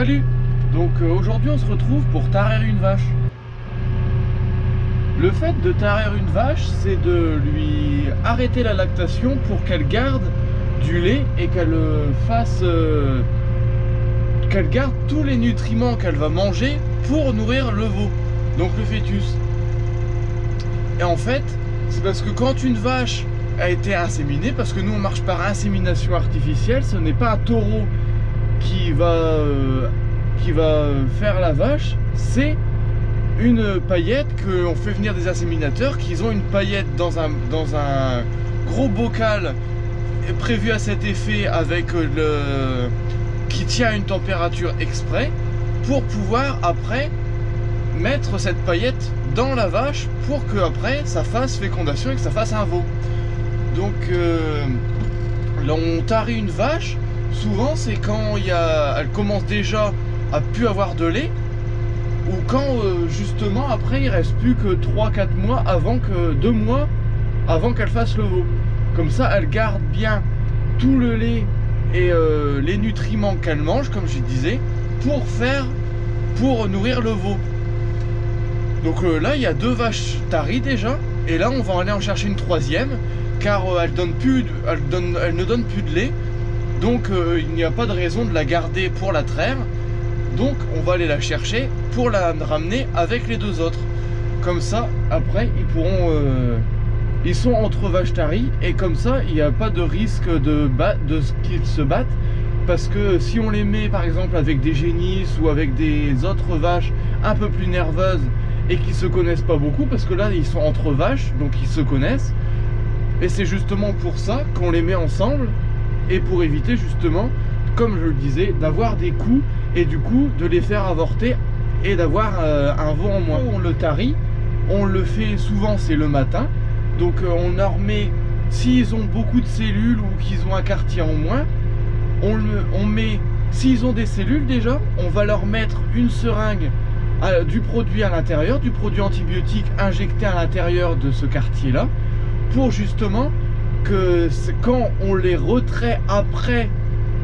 Salut. Donc aujourd'hui on se retrouve pour tarir une vache. Le fait de tarir une vache, c'est de lui arrêter la lactation pour qu'elle garde du lait et qu'elle fasse qu'elle garde tous les nutriments qu'elle va manger pour nourrir le veau, donc le fœtus. Et en fait, c'est parce que quand une vache a été inséminée, parce que nous on marche par insémination artificielle, ce n'est pas un taureau qui va faire la vache, c'est une paillette qu'on fait venir des inséminateurs, qui ont une paillette dans un gros bocal prévu à cet effet, avec qui tient à une température exprès pour pouvoir après mettre cette paillette dans la vache pour que après ça fasse fécondation et que ça fasse un veau. Donc là on tarit une vache, souvent c'est quand elle commence déjà à plus avoir de lait, ou quand justement après il reste plus que 3-4 mois avant que 2 mois avant qu'elle fasse le veau. Comme ça elle garde bien tout le lait et les nutriments qu'elle mange, comme je disais, pour nourrir le veau. Donc là il y a 2 vaches taries déjà, et là on va aller en chercher une 3e, car elle ne donne plus de lait, donc il n'y a pas de raison de la garder pour la traire. Donc on va aller la chercher pour la ramener avec les 2 autres. Comme ça après ils pourront ils sont entre vaches taries, et comme ça il n'y a pas de risque qu'ils se battent, parce que si on les met par exemple avec des génisses ou avec des autres vaches un peu plus nerveuses et qui se connaissent pas beaucoup, parce que là ils sont entre vaches donc ils se connaissent, et c'est justement pour ça qu'on les met ensemble, et pour éviter justement, comme je le disais, d'avoir des coups et du coup de les faire avorter et d'avoir un veau en moins. On le tarit, on le fait souvent, c'est le matin, donc on leur met, s'ils ont beaucoup de cellules ou qu'ils ont un quartier en moins, on met, s'ils ont des cellules déjà, on va leur mettre une seringue du produit à l'intérieur, du produit antibiotique injecté à l'intérieur de ce quartier là, pour justement que quand on les retrait après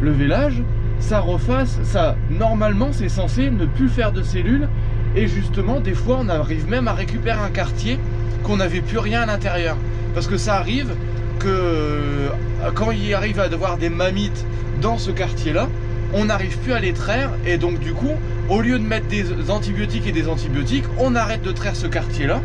le vélage, ça refasse ça. Normalement c'est censé ne plus faire de cellules, et justement des fois on arrive même à récupérer un quartier qu'on n'avait plus rien à l'intérieur, parce que ça arrive que quand il arrive à avoir des mammites dans ce quartier là, on n'arrive plus à les traire, et donc du coup au lieu de mettre des antibiotiques et des antibiotiques, on arrête de traire ce quartier là.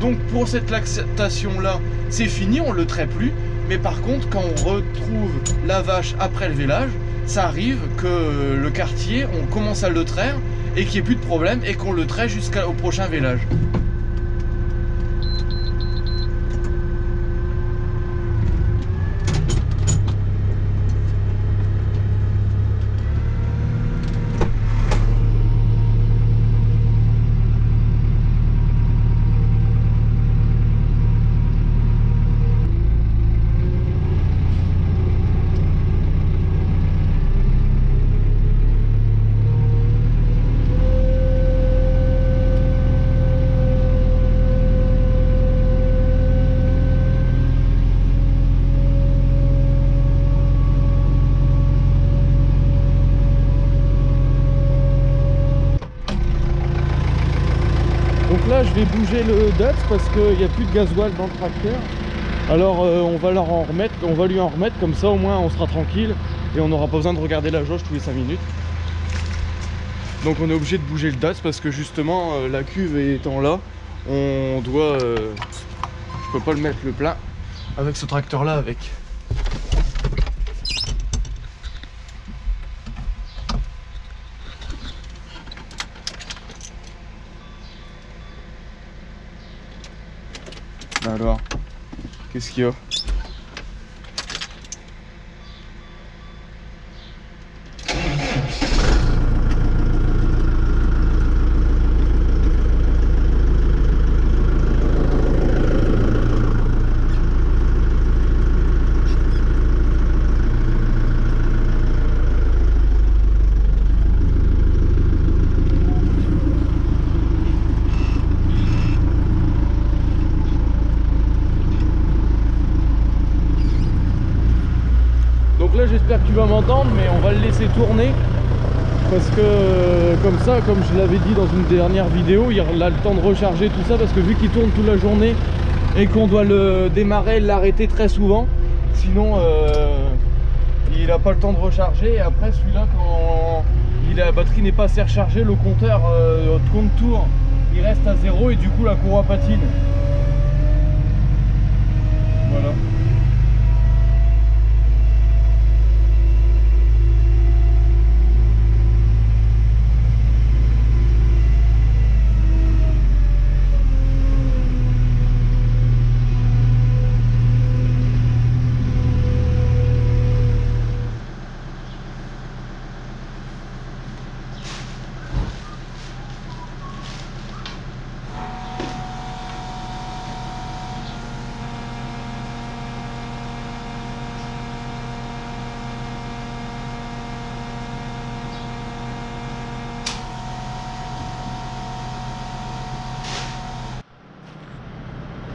Donc pour cette lactation là c'est fini, on le traite plus. Mais par contre quand on retrouve la vache après le vélage, ça arrive que le quartier, on commence à le traire et qu'il n'y ait plus de problème, et qu'on le traite jusqu'au prochain vélage. Donc là je vais bouger le DAT parce qu'il n'y a plus de gasoil dans le tracteur. Alors on va lui en remettre, comme ça au moins on sera tranquille et on n'aura pas besoin de regarder la jauge tous les 5 minutes. Donc on est obligé de bouger le DAT parce que justement la cuve étant là, on doit je peux pas le mettre le plein avec ce tracteur là avec. Alors, qu'est-ce qu'il y a? Donc là j'espère que tu vas m'entendre, mais on va le laisser tourner parce que comme ça, comme je l'avais dit dans une dernière vidéo, il a le temps de recharger tout ça, parce que vu qu'il tourne toute la journée et qu'on doit le démarrer et l'arrêter très souvent, sinon il n'a pas le temps de recharger. Et après celui-là, quand la batterie n'est pas assez rechargée, le compteur compte tour il reste à 0 et du coup la courroie patine. Voilà.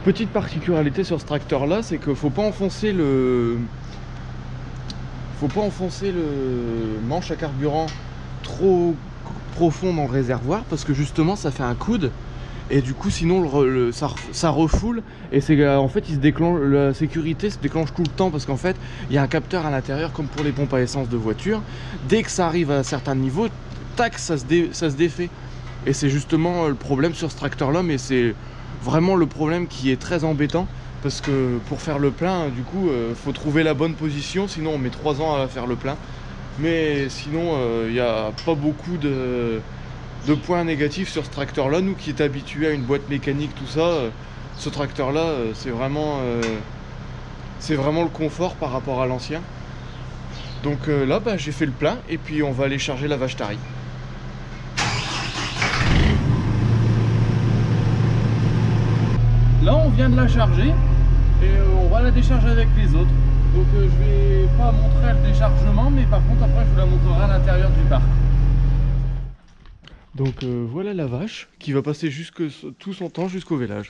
Petite particularité sur ce tracteur là, c'est qu'il faut pas enfoncer le manche à carburant trop profond dans le réservoir, parce que justement ça fait un coude et du coup sinon ça refoule, et c'est en fait il se déclenche, la sécurité se déclenche tout le temps, parce qu'en fait il y a un capteur à l'intérieur comme pour les pompes à essence de voiture. Dès que ça arrive à un certain niveau, tac, ça se défait, et c'est justement le problème sur ce tracteur là. Mais c'est vraiment le problème qui est très embêtant, parce que pour faire le plein, du coup, faut trouver la bonne position, sinon on met 3 ans à faire le plein. Mais sinon, il n'y a pas beaucoup de points négatifs sur ce tracteur-là. Nous qui est habitués à une boîte mécanique, tout ça, ce tracteur-là, c'est vraiment le confort par rapport à l'ancien. Donc là, bah, j'ai fait le plein, et puis on va aller charger la vache Tari. Là on vient de la charger et on va la décharger avec les autres. Donc je vais pas montrer le déchargement, mais par contre après je vous la montrerai à l'intérieur du parc. Donc voilà la vache qui va passer tout son temps jusqu'au vélage.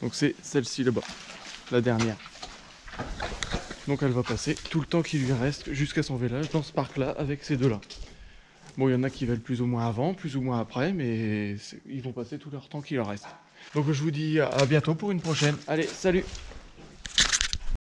Donc c'est celle-ci là-bas, la dernière. Donc elle va passer tout le temps qui lui reste jusqu'à son vélage dans ce parc là avec ces deux là. Bon, il y en a qui veulent plus ou moins avant, plus ou moins après, mais ils vont passer tout leur temps qui leur reste. Donc je vous dis à bientôt pour une prochaine. Allez, salut!